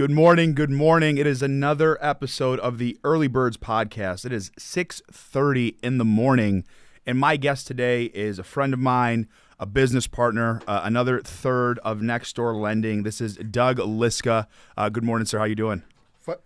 Good morning. Good morning. It is another episode of the Early Birds podcast. It is 6:30 in the morning, and my guest today is a friend of mine, a business partner, another third of Next Door Lending. This is Doug Liska. Good morning, sir. How you doing?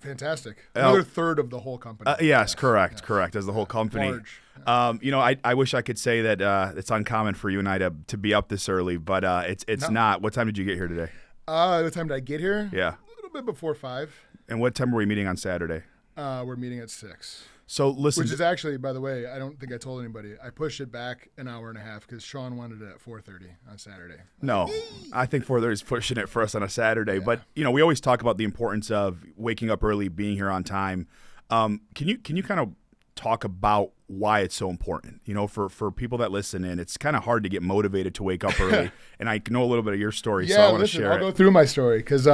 Fantastic. Another third of the whole company. Yes, correct. As the whole company. Large. I wish I could say that it's uncommon for you and I to be up this early, but it's not. What time did you get here today? What time did I get here? Yeah. A little bit before 5. And what time were we meeting on Saturday? We're meeting at 6. So listen. Which is actually, by the way, I don't think I told anybody. I pushed it back an hour and a half because Sean wanted it at 4:30 on Saturday. No, I think 4:30 is pushing it for us on a Saturday. Yeah. But, we always talk about the importance of waking up early, being here on time. Can you kind of talk about why it's so important? For people that listen in, it's kind of hard to get motivated to wake up early. And I know a little bit of your story, so I want to share I'll go through my story because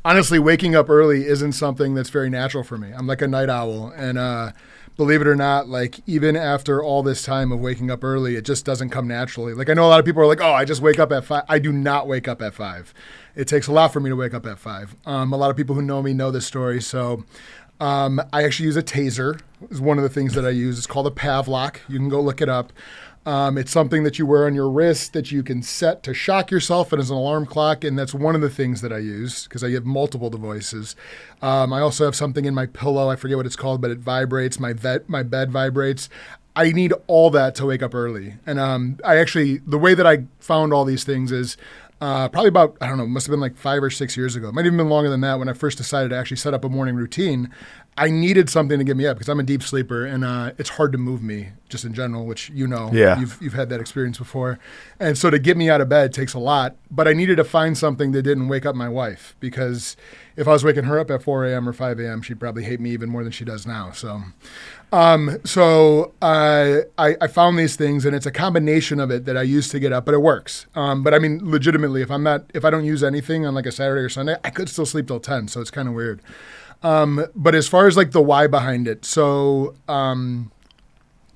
honestly, waking up early isn't something that's very natural for me. I'm like a night owl, and believe it or not, like even after all this time of waking up early, it just doesn't come naturally. Like I know a lot of people are like, "Oh, I just wake up at 5." I do not wake up at 5. It takes a lot for me to wake up at 5. A lot of people who know me know this story, so. I actually use a taser. Is one of the things that I use. It's called a Pavlok. You can go look it up. It's something that you wear on your wrist that you can set to shock yourself and as an alarm clock, and that's one of the things that I use because I have multiple devices. I also have something in my pillow. I forget what it's called, but it vibrates. My bed vibrates. I need all that to wake up early. And the way that I found all these things is probably about, I don't know, must have been like 5 or 6 years ago. It might have even been longer than that when I first decided to actually set up a morning routine. I needed something to get me up because I'm a deep sleeper and it's hard to move me just in general, which Yeah. you've had that experience before. And so to get me out of bed takes a lot, but I needed to find something that didn't wake up my wife because if I was waking her up at 4 a.m. or 5 a.m., she'd probably hate me even more than she does now. So I found these things, and it's a combination of it that I use to get up, but it works. But I mean, legitimately, if I don't use anything on like a Saturday or Sunday, I could still sleep till 10. So it's kind of weird. But as far as like the why behind it, so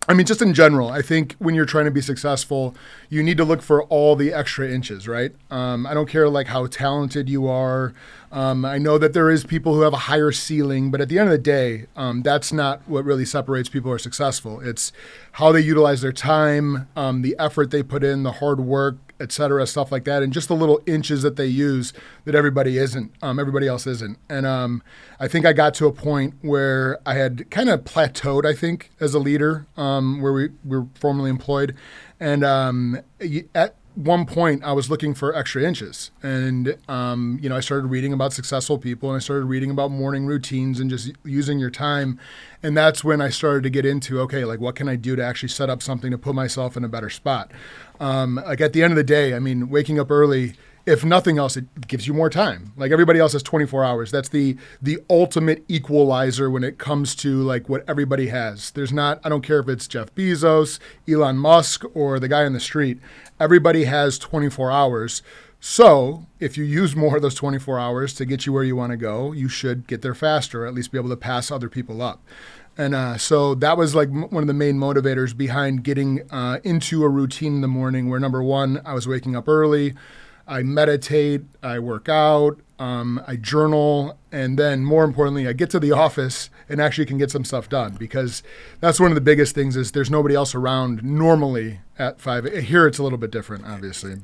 I mean, just in general, I think when you're trying to be successful, you need to look for all the extra inches, right? I don't care like how talented you are. I know that there is people who have a higher ceiling, but at the end of the day, that's not what really separates people who are successful. It's how they utilize their time, the effort they put in, the hard work, et cetera, stuff like that, and just the little inches that they use that everybody else isn't. And I think I got to a point where I had kind of plateaued, I think, as a leader, where we were formerly employed. And at one point, I was looking for extra inches. And, I started reading about successful people, and I started reading about morning routines and just using your time. And that's when I started to get into, okay, like what can I do to actually set up something to put myself in a better spot? Like at the end of the day, I mean, waking up early, if nothing else, it gives you more time. Like everybody else has 24 hours. That's the ultimate equalizer when it comes to like what everybody has. I don't care if it's Jeff Bezos, Elon Musk, or the guy on the street. Everybody has 24 hours. So if you use more of those 24 hours to get you where you want to go, you should get there faster, or at least be able to pass other people up. And so that was like one of the main motivators behind getting into a routine in the morning where, number one, I was waking up early, I meditate, I work out, I journal, and then more importantly, I get to the office and actually can get some stuff done because that's one of the biggest things is there's nobody else around normally at 5. Here it's a little bit different, obviously,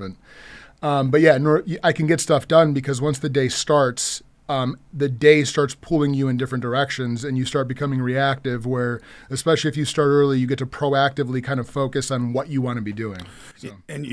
but yeah, I can get stuff done because once the day starts, the day starts pulling you in different directions and you start becoming reactive where, especially if you start early, you get to proactively kind of focus on what you want to be doing. So. And,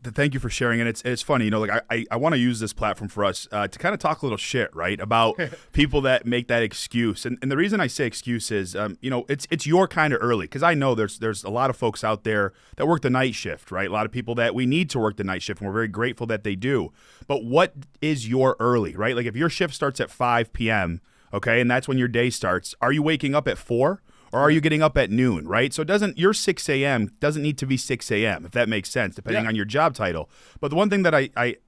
thank you for sharing. And it's funny, like I want to use this platform for us to kind of talk a little shit, right, about people that make that excuse. And the reason I say excuse is, it's your kind of early because I know there's a lot of folks out there that work the night shift, right? A lot of people that we need to work the night shift and we're very grateful that they do. But what is your early, right? Like if your shift starts at 5 p.m., okay, and that's when your day starts, are you waking up at 4 or are you getting up at noon, right? So your 6 a.m. doesn't need to be 6 a.m., if that makes sense, depending on your job title. But the one thing that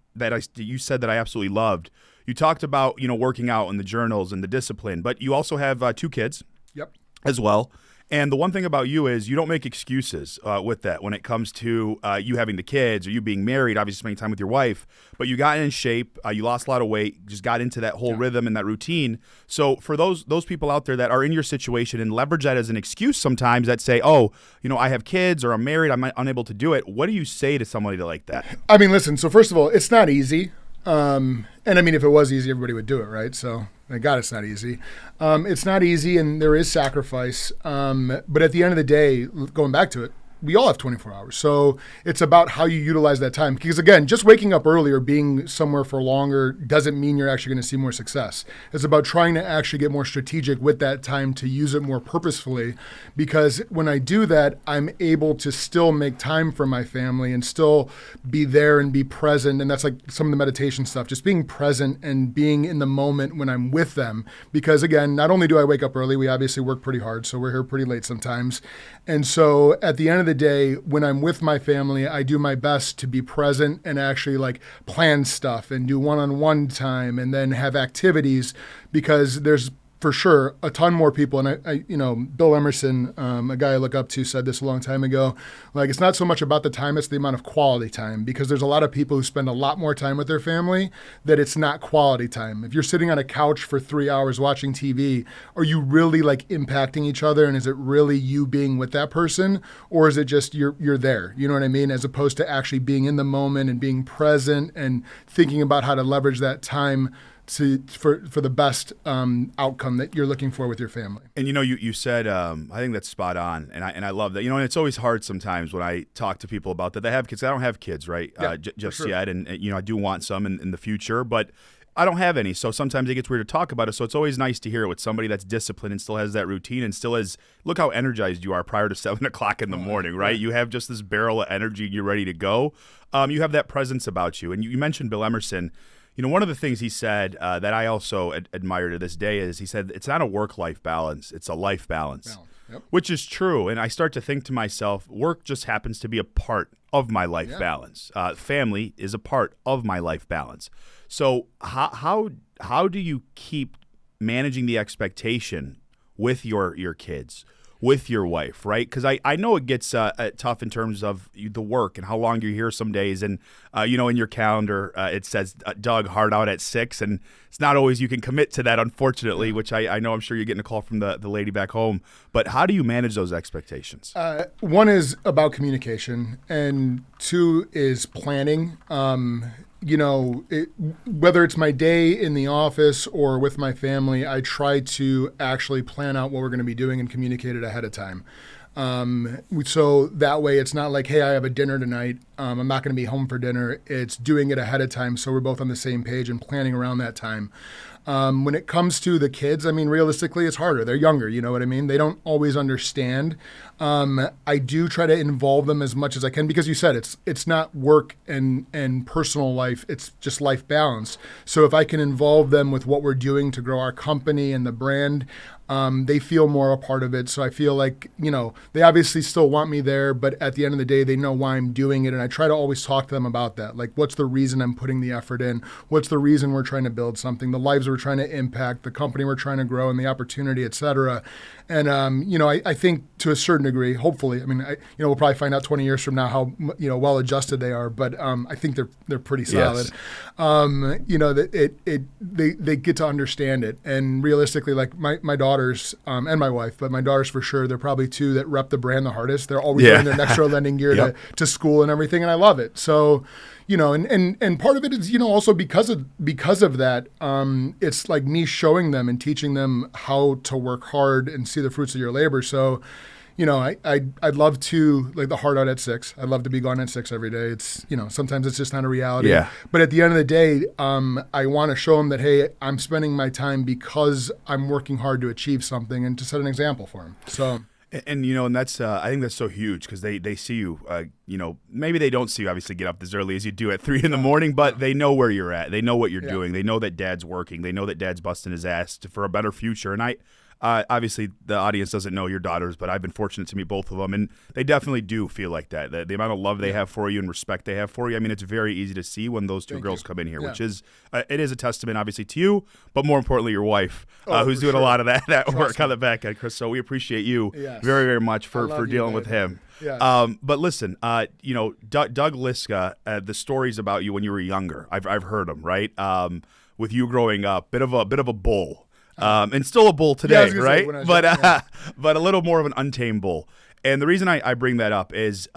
you said that I absolutely loved, you talked about, working out and the journals and the discipline, but you also have 2 kids Yep. as well. And the one thing about you is you don't make excuses with that when it comes to you having the kids or you being married, obviously spending time with your wife. But you got in shape, you lost a lot of weight, just got into that whole rhythm and that routine. So for those people out there that are in your situation and leverage that as an excuse sometimes that say, oh, I have kids or I'm married, I'm unable to do it. What do you say to somebody like that? I mean, listen, so first of all, it's not easy. And I mean, if it was easy, everybody would do it, right? So thank God it's not easy. It's not easy and there is sacrifice. But at the end of the day, going back to it, we all have 24 hours. So it's about how you utilize that time. Because again, just waking up early or being somewhere for longer doesn't mean you're actually going to see more success. It's about trying to actually get more strategic with that time to use it more purposefully. Because when I do that, I'm able to still make time for my family and still be there and be present. And that's like some of the meditation stuff, just being present and being in the moment when I'm with them. Because again, not only do I wake up early, we obviously work pretty hard. So we're here pretty late sometimes. And so at the end of the day, when I'm with my family, I do my best to be present and actually like plan stuff and do one-on-one time and then have activities, because there's for sure a ton more people. And I Bill Emerson, a guy I look up to, said this a long time ago, like, it's not so much about the time, it's the amount of quality time, because there's a lot of people who spend a lot more time with their family that it's not quality time. If you're sitting on a couch for 3 hours watching TV, are you really like impacting each other? And is it really you being with that person? Or is it just you're there? You know what I mean? As opposed to actually being in the moment and being present and thinking about how to leverage that time for the best outcome that you're looking for with your family. And you said I think that's spot on, and I love that. And it's always hard sometimes when I talk to people about that they have kids. I don't have kids, right? Yeah, just sure. yet, and I do want some in the future, but I don't have any. So sometimes it gets weird to talk about it. So it's always nice to hear it with somebody that's disciplined and still has that routine and still has. Look how energized you are prior to 7 o'clock in the morning, right? You have just this barrel of energy. You're ready to go. You have that presence about you, and you mentioned Bill Emerson. One of the things he said that I also admire to this day is he said it's not a work-life balance, it's a life balance, Yep. which is true. And I start to think to myself, work just happens to be a part of my life balance. Family is a part of my life balance. So how do you keep managing the expectation with your kids, with your wife, right? Because I know it gets tough in terms of the work and how long you're here some days. And, in your calendar, it says, Doug, hard out at 6. And it's not always you can commit to that, unfortunately, which I know I'm sure you're getting a call from the lady back home. But how do you manage those expectations? One is about communication, and two is planning. Whether it's my day in the office or with my family, I try to actually plan out what we're going to be doing and communicate it ahead of time. So that way it's not like, hey, I have a dinner tonight. I'm not going to be home for dinner. It's doing it ahead of time so we're both on the same page and planning around that time. When it comes to the kids, I mean, realistically, it's harder. They're younger, you know what I mean? They don't always understand. I do try to involve them as much as I can because you said it's not work and personal life. It's just life balance. So if I can involve them with what we're doing to grow our company and the brand, they feel more a part of it. So I feel like, they obviously still want me there, but at the end of the day, they know why I'm doing it. And I try to always talk to them about that. Like, what's the reason I'm putting the effort in? What's the reason we're trying to build something, the lives we're trying to impact, the company we're trying to grow, and the opportunity, et cetera. And, I think to a certain degree, hopefully, we'll probably find out 20 years from now how, well adjusted they are, but I think they're pretty solid. Yes. They get to understand it. And realistically, like my daughters and my wife, but my daughters for sure, they're probably two that rep the brand the hardest. They're always wearing their Next Row Lending gear to school and everything, and I love it. So, and part of it is, also because of that, it's like me showing them and teaching them how to work hard and see the fruits of your labor. So, I'd love to, like, the hard out at 6. I'd love to be gone at 6 every day. It's, sometimes it's just not a reality. Yeah. But at the end of the day, I want to show them that, hey, I'm spending my time because I'm working hard to achieve something and to set an example for them. So. And that's I think that's so huge because they see you. Maybe they don't see you obviously get up as early as you do at 3 a.m, but they know where you're at. They know what you're doing. They know that Dad's working. They know that Dad's busting his ass for a better future. And Obviously, the audience doesn't know your daughters, but I've been fortunate to meet both of them, and they definitely do feel like that. The amount of love they have for you and respect they have for you. I mean, it's very easy to see when those two girls come in here, which is it is a testament, obviously, to you, but more importantly, your wife, who's doing a lot of that work on the back end, Chris. So we appreciate you very, very much for dealing with him. Yes. But listen, Doug Liska, the stories about you when you were younger, I've heard them, right? With you growing up, bit of a bull, and still a bull today, right? But a little more of an untamed bull. And the reason I bring that up is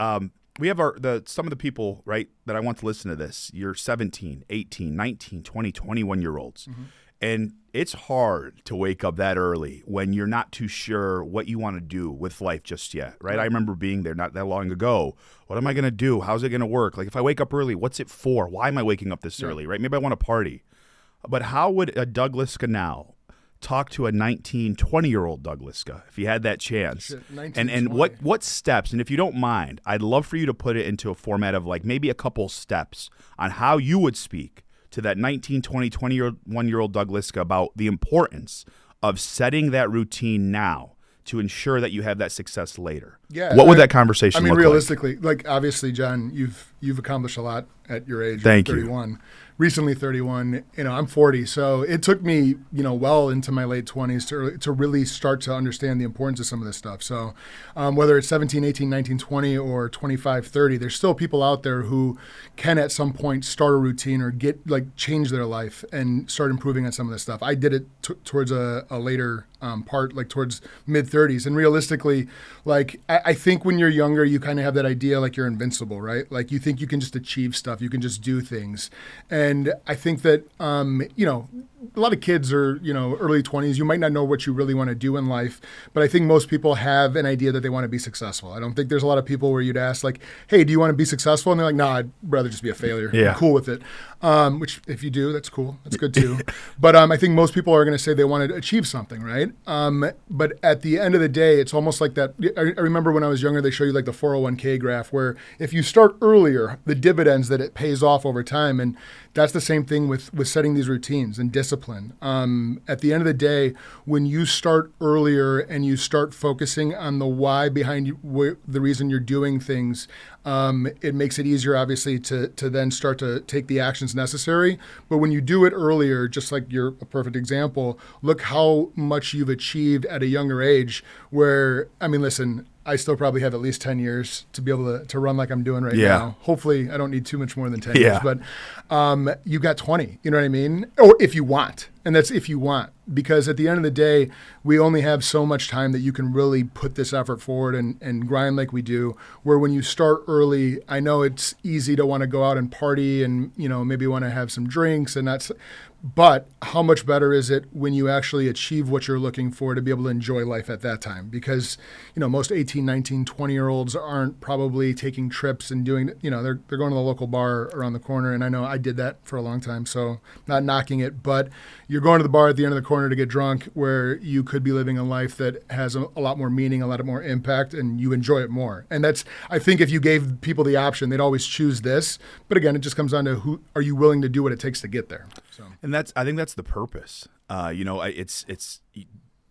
we have some of the people, right, that I want to listen to this. You're 17, 18, 19, 20, 21-year-olds. Mm-hmm. And it's hard to wake up that early when you're not too sure what you want to do with life just yet, right? I remember being there not that long ago. What am I going to do? How's it going to work? Like, if I wake up early, what's it for? Why am I waking up this early, right? Maybe I want to party. But how would a Doug Liska now talk to a 19, 20-year-old Doug Liska if he had that chance? And what steps, and if you don't mind, I'd love for you to put it into a format of like maybe a couple steps on how you would speak to that 19, 20, 21-year-old Doug Liska about the importance of setting that routine now to ensure that you have that success later. Yeah. What would that conversation look like? Realistically, like obviously, John, you've accomplished a lot at your age. Thank 31. You. Recently 31. I'm 40, so it took me, well into my late 20s to really start to understand the importance of some of this stuff. So whether it's 17, 18, 19, 20, or 25, 30, there's still people out there who can at some point start a routine or change their life and start improving on some of this stuff. I did it towards a later part, like towards mid 30s. And realistically, like I think when you're younger, you kind of have that idea like you're invincible, right? Like you think you can just achieve stuff, you can just do things. And I think that, a lot of kids are, early 20s. You might not know what you really want to do in life, but I think most people have an idea that they want to be successful. I don't think there's a lot of people where you'd ask like, hey, do you want to be successful? And they're like, no, I'd rather just be a failure. Yeah. I'm cool with it. Which if you do, that's cool. That's good too. But I think most people are going to say they want to achieve something, right? But at the end of the day, it's almost like that. I remember when I was younger, they show you like the 401k graph where if you start earlier, the dividends that it pays off over time. And that's the same thing with setting these routines and discipline. At the end of the day, when you start earlier and you start focusing on the why behind the reason you're doing things, it makes it easier, obviously, to then start to take the actions necessary. But when you do it earlier, just like you're a perfect example, look how much you've achieved at a younger age where, listen, I still probably have at least 10 years to be able to run like I'm doing right now. Hopefully, I don't need too much more than 10 years. But you got 20, you know what I mean? Or if you want. And that's if you want. Because at the end of the day, we only have so much time that you can really put this effort forward and grind like we do. Where when you start early, I know it's easy to want to go out and party and, maybe want to have some drinks and that's. But how much better is it when you actually achieve what you're looking for to be able to enjoy life at that time? Because, most 18, 19, 20-year-olds aren't probably taking trips and doing, they're going to the local bar around the corner. And I know I did that for a long time, so not knocking it. But you're going to the bar at the end of the corner to get drunk where you could be living a life that has a lot more meaning, a lot more impact, and you enjoy it more. And I think if you gave people the option, they'd always choose this. But again, it just comes down to who are you willing to do what it takes to get there. So. And I think that's the purpose. It's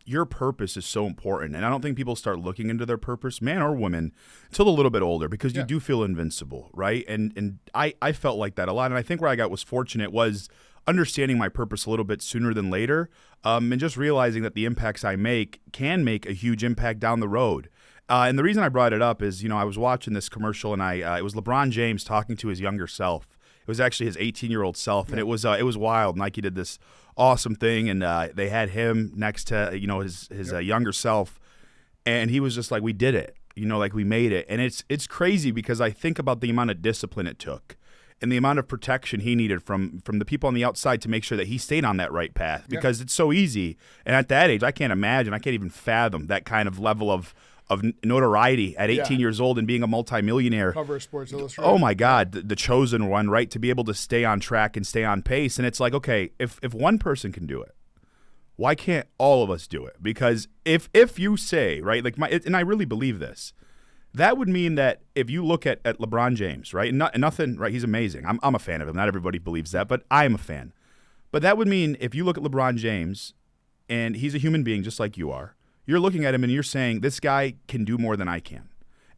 your purpose is so important, and I don't think people start looking into their purpose, man or woman, until a little bit older because you do feel invincible, right? And I felt like that a lot, and I think where I was fortunate was understanding my purpose a little bit sooner than later, and just realizing that the impacts I make can make a huge impact down the road. And the reason I brought it up is, I was watching this commercial, and it was LeBron James talking to his younger self. It was actually his 18-year-old self, and it was wild. Nike did this awesome thing, and they had him next to his younger self, and he was just like, "We did it, like we made it." And it's crazy because I think about the amount of discipline it took, and the amount of protection he needed from the people on the outside to make sure that he stayed on that right path. Because it's so easy, and at that age, I can't even fathom that kind of level of notoriety at 18 years old and being a multimillionaire. Cover of Sports Illustrated. Oh my God, the chosen one, right? To be able to stay on track and stay on pace. And it's like, okay, if one person can do it, why can't all of us do it? Because if you say, right, like and I really believe this, that would mean that if you look at LeBron James, right, and nothing, right, he's amazing. I'm a fan of him. Not everybody believes that, but I am a fan. But that would mean if you look at LeBron James, and he's a human being just like you are. You're looking at him and you're saying, this guy can do more than I can.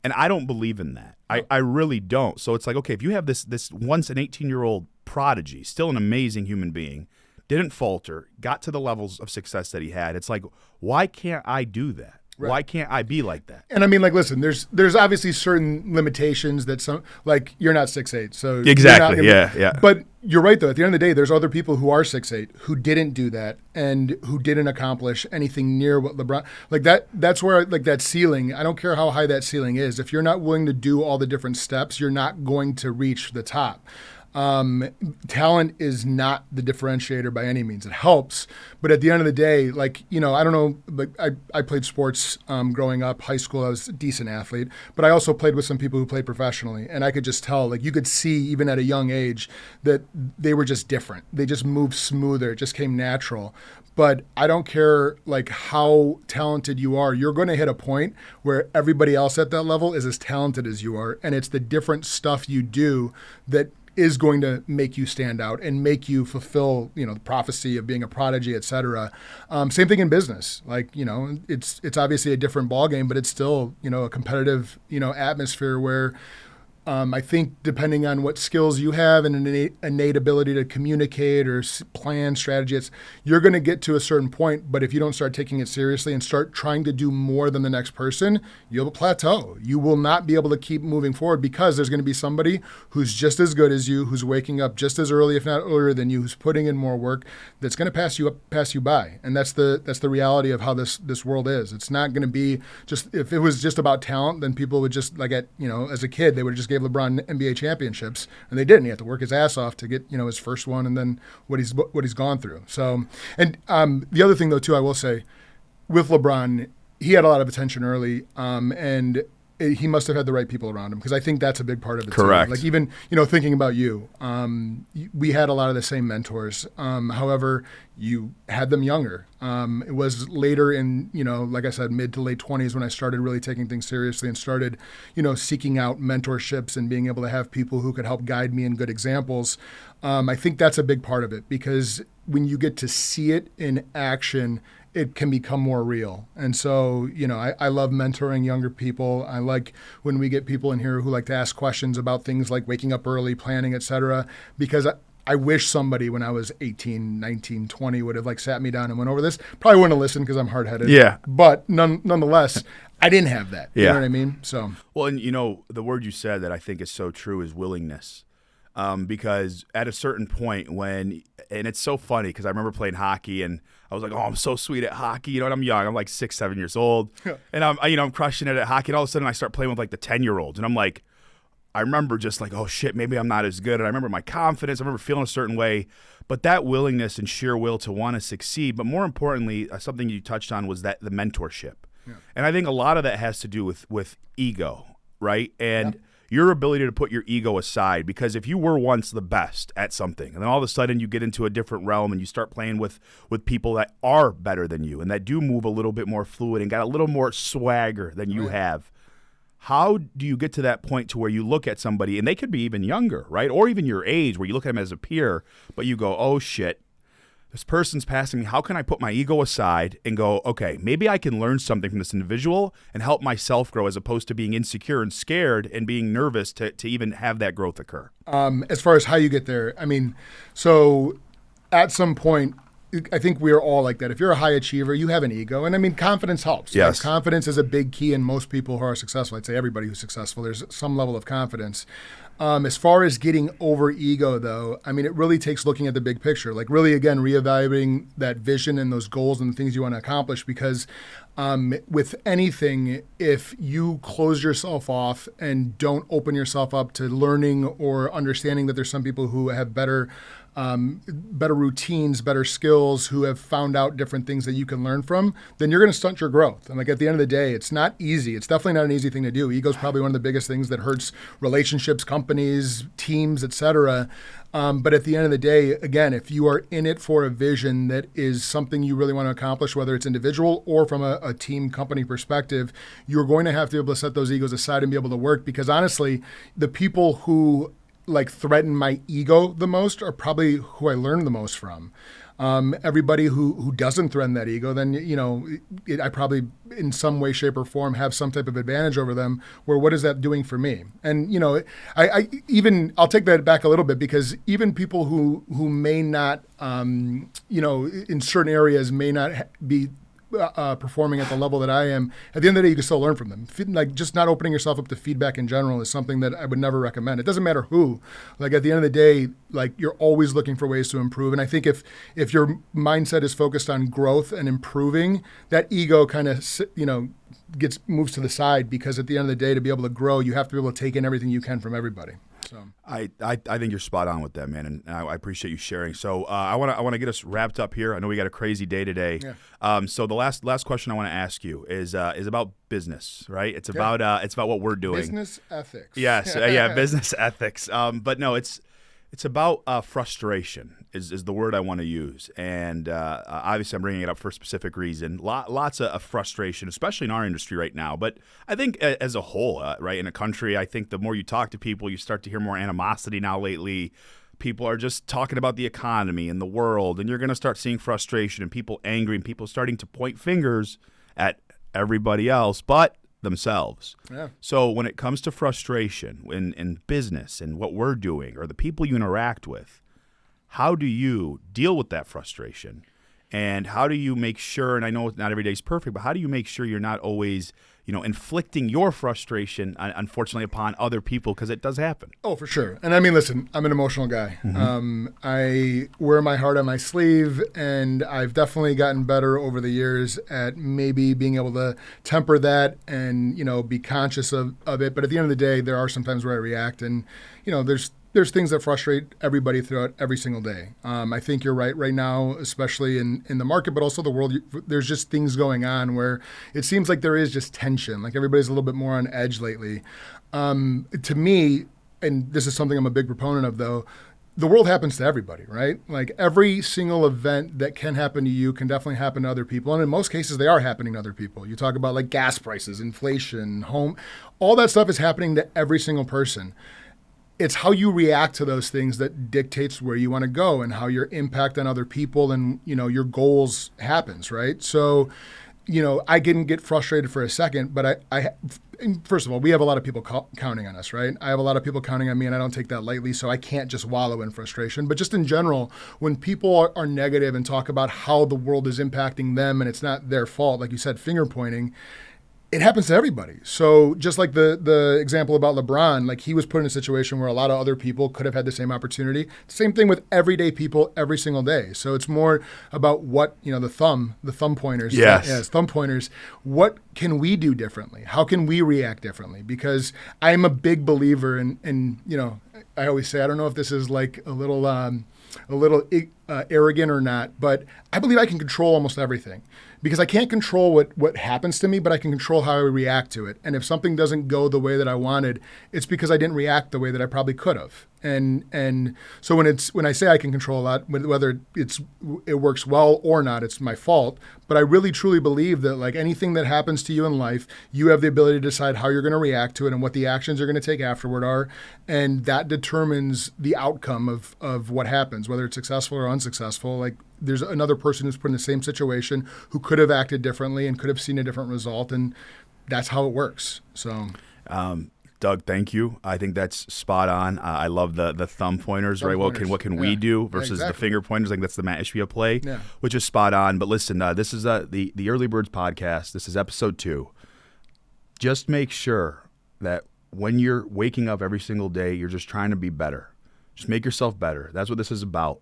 And I don't believe in that. I really don't. So it's like, okay, if you have this once an 18-year-old prodigy, still an amazing human being, didn't falter, got to the levels of success that he had, it's like, why can't I do that? Right. Why can't I be like that? And I mean, like, listen, there's obviously certain limitations that some, like, you're not 6'8", so exactly, yeah. But you're right, though. At the end of the day, there's other people who are 6'8" who didn't do that and who didn't accomplish anything near what LeBron, like that. That's where, like, that ceiling. I don't care how high that ceiling is. If you're not willing to do all the different steps, you're not going to reach the top. Talent is not the differentiator by any means. It helps, but at the end of the day, like, I don't know, like I played sports growing up, high school. I was a decent athlete, but I also played with some people who played professionally, and I could just tell, like, you could see even at a young age that they were just different. They just moved smoother. It just came natural. But I don't care, like, how talented you are. You're going to hit a point where everybody else at that level is as talented as you are, and it's the different stuff you do that is going to make you stand out and make you fulfill, the prophecy of being a prodigy, et cetera. Same thing in business. Like, it's obviously a different ballgame, but it's still, a competitive, atmosphere where I think depending on what skills you have and an innate ability to communicate or plan strategies, you're going to get to a certain point. But if you don't start taking it seriously and start trying to do more than the next person, you'll plateau. You will not be able to keep moving forward because there's going to be somebody who's just as good as you, who's waking up just as early, if not earlier than you, who's putting in more work, that's going to pass you by. And that's the reality of how this world is. It's not going to be just, if it was just about talent, then people would just, like, as a kid, they would just gave LeBron NBA championships, and they didn't. He had to work his ass off to get his first one, and then what he's gone through. So, and the other thing though too, I will say, with LeBron, he had a lot of attention early, and he must have had the right people around him, because I think that's a big part of it. Correct. Too. Like, even thinking about you, we had a lot of the same mentors. However, you had them younger. It was later in, like I said, mid to late 20s when I started really taking things seriously and started, seeking out mentorships and being able to have people who could help guide me in good examples. I think that's a big part of it, because when you get to see it in action, it can become more real. And so, I love mentoring younger people. I like when we get people in here who like to ask questions about things like waking up early, planning, et cetera, because I wish somebody when I was 18, 19, 20 would have sat me down and went over this. Probably wouldn't have listened because I'm hard-headed. Yeah. But nonetheless, I didn't have that. Yeah. You know what I mean? So. Well, and the word you said that I think is so true is willingness. Because at a certain point and it's so funny because I remember playing hockey and I was like, oh, I'm so sweet at hockey. And I'm young. I'm like 6, 7 years old. And I'm crushing it at hockey. And all of a sudden I start playing with the 10-year-olds. And I'm like, I remember just oh shit, maybe I'm not as good. And I remember my confidence. I remember feeling a certain way. But that willingness and sheer will to want to succeed. But more importantly, something you touched on was that the mentorship. Yeah. And I think a lot of that has to do with ego, right? And your ability to put your ego aside, because if you were once the best at something and then all of a sudden you get into a different realm and you start playing with people that are better than you and that do move a little bit more fluid and got a little more swagger than you have, how do you get to that point to where you look at somebody and they could be even younger, right? Or even your age, where you look at them as a peer, but you go, oh shit, this person's passing me. How can I put my ego aside and go, okay, maybe I can learn something from this individual and help myself grow, as opposed to being insecure and scared and being nervous to even have that growth occur? As far as how you get there, I mean, so at some point, I think we are all like that. If you're a high achiever, you have an ego. And I mean, confidence helps. Yes. Confidence is a big key in most people who are successful. I'd say everybody who's successful, there's some level of confidence. As far as getting over ego, though, I mean, it really takes looking at the big picture, really, again, reevaluating that vision and those goals and the things you want to accomplish. Because with anything, if you close yourself off and don't open yourself up to learning or understanding that there's some people who have better routines, better skills, who have found out different things that you can learn from, then you're going to stunt your growth. And at the end of the day, it's not easy. It's definitely not an easy thing to do. Ego is probably one of the biggest things that hurts relationships, companies, teams, et cetera. But at the end of the day, again, if you are in it for a vision that is something you really want to accomplish, whether it's individual or from a team company perspective, you're going to have to be able to set those egos aside and be able to work. Because honestly, the people who threaten my ego the most are probably who I learned the most from. Everybody who doesn't threaten that ego, then, I probably in some way, shape, or form have some type of advantage over them, where what is that doing for me? And, I'll take that back a little bit, because even people who may not, in certain areas may not be performing at the level that I am, at the end of the day, you can still learn from them. Like, just not opening yourself up to feedback in general is something that I would never recommend. It doesn't matter who. Like, at the end of the day, like, you're always looking for ways to improve. And I think if your mindset is focused on growth and improving, that ego kind of, moves to the side, because at the end of the day, to be able to grow, you have to be able to take in everything you can from everybody. So I think you're spot on with that, man, and I appreciate you sharing. So I want to get us wrapped up here. I know we got a crazy day today. Yeah. So the last question I want to ask you is about business, right? It's about what we're doing. Business ethics. Yes, yeah, business ethics. But no, it's about frustration is the word I want to use, and obviously I'm bringing it up for a specific reason. Lots of frustration, especially in our industry right now. But I think as a whole, right, in a country, I think the more you talk to people, you start to hear more animosity now lately. People are just talking about the economy and the world, and you're going to start seeing frustration and people angry and people starting to point fingers at everybody else but themselves. Yeah. So when it comes to frustration in business and what we're doing or the people you interact with, how do you deal with that frustration? And how do you make sure, and I know not every day is perfect, but how do you make sure you're not always, inflicting your frustration, unfortunately, upon other people? Because it does happen. Oh, for sure. And I mean, listen, I'm an emotional guy. Mm-hmm. I wear my heart on my sleeve, and I've definitely gotten better over the years at maybe being able to temper that and, be conscious of it. But at the end of the day, there are some times where I react, and, there's things that frustrate everybody throughout every single day. I think you're right now, especially in the market, but also the world. There's just things going on where it seems like there is just tension. Like, everybody's a little bit more on edge lately. To me, and this is something I'm a big proponent of, though, the world happens to everybody, right? Like, every single event that can happen to you can definitely happen to other people. And in most cases, they are happening to other people. You talk about like gas prices, inflation, home, all that stuff is happening to every single person. It's how you react to those things that dictates where you want to go and how your impact on other people and, your goals happens, right? So, I didn't get frustrated for a second, but I first of all, we have a lot of people counting on us, right? I have a lot of people counting on me, and I don't take that lightly, so I can't just wallow in frustration. But just in general, when people are negative and talk about how the world is impacting them and it's not their fault, like you said, finger pointing, it happens to everybody. So just like the example about LeBron, like, he was put in a situation where a lot of other people could have had the same opportunity. Same thing with everyday people every single day. So it's more about what, the thumb pointers. Yes, thumb pointers. What can we do differently? How can we react differently? Because I'm a big believer in I always say, I don't know if this is like a little arrogant or not, but I believe I can control almost everything. Because I can't control what happens to me, but I can control how I react to it. And if something doesn't go the way that I wanted, it's because I didn't react the way that I probably could have. And so when I say I can control a lot, whether it works well or not, it's my fault. But I really truly believe that, like, anything that happens to you in life, you have the ability to decide how you're going to react to it and what the actions you're going to take afterward are, and that determines the outcome of what happens, whether it's successful or unsuccessful. Like, there's another person who's put in the same situation who could have acted differently and could have seen a different result, and that's how it works. So, Doug, thank you. I think that's spot on. I love the thumb pointers, right? What can we do versus the finger pointers? I think that's the Matt Ishbia play, which is spot on. But listen, this is the Early Birds podcast. This is episode 2. Just make sure that when you're waking up every single day, you're just trying to be better. Just make yourself better. That's what this is about.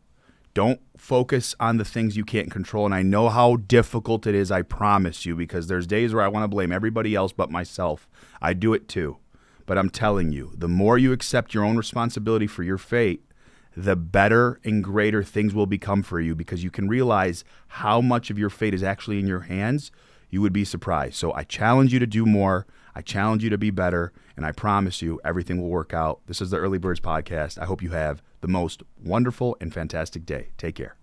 Don't focus on the things you can't control. And I know how difficult it is, I promise you, because there's days where I want to blame everybody else but myself. I do it too. But I'm telling you, the more you accept your own responsibility for your fate, the better and greater things will become for you, because you can realize how much of your fate is actually in your hands. You would be surprised. So I challenge you to do more. I challenge you to be better. And I promise you, everything will work out. This is the Early Birds podcast. I hope you have the most wonderful and fantastic day. Take care.